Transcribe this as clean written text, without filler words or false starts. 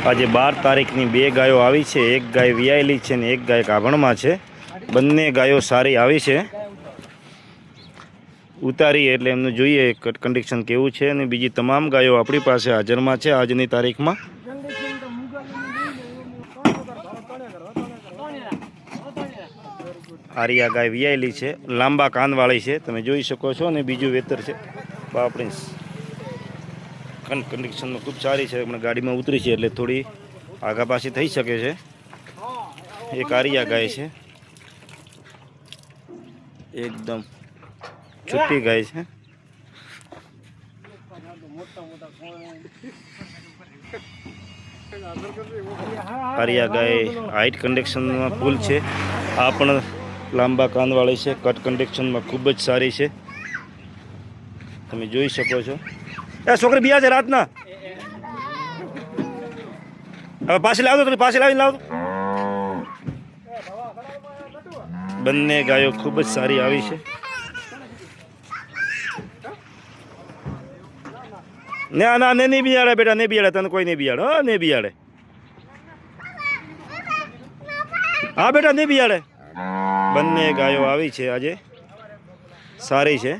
આજે 12 તારીખની 2 ગાયો આવી છે। એક ગાય વિયાયેલી છે ને એક ગાય ગાભણમાં છે। બંને ગાયો સારી આવી છે। ઉતારી એટલે એમનું જોઈએ કન્ડિશન કેવું છે અને બીજી તમામ ગાયો આપણી પાસે હાજરમાં છે આજની તારીખમાં। આરિયા ગાય વિયાયેલી છે, લાંબા કાનવાળી છે, તમે જોઈ શકો છો। અને બીજું વેતર છે બાપડી કન્ડિશનમાં ખૂબ સારી છે, પણ ગાડીમાં ઉતરી છે એટલે થોડી આગા પાછી થઈ શકે છે। એક આરિયા ગાય છે, એકદમ છૂટી ગાય છે। આરિયા ગાય હાઈટ કન્ડિશનમાં ફૂલ છે। આ પણ લાંબા કાનવાળી છે, કટ કન્ડિશનમાં ખૂબ જ સારી છે, તમે જોઈ શકો છો। એ છોકરી બિયા છે રાતના, હવે પાછી લાવજો, થોડી પાછી લાવીને લાવજો। બંને ગાયો ખૂબ જ સારી આવી છે। ના ના નહીં બિયાડે બેટા, નહીં બિયાડે, તને કોઈ નહીં બિયાડે, હા નહીં બિયાડે, હા બેટા નહીં બિયાડે। બંને ગાયો આવી છે આજે, સારી છે।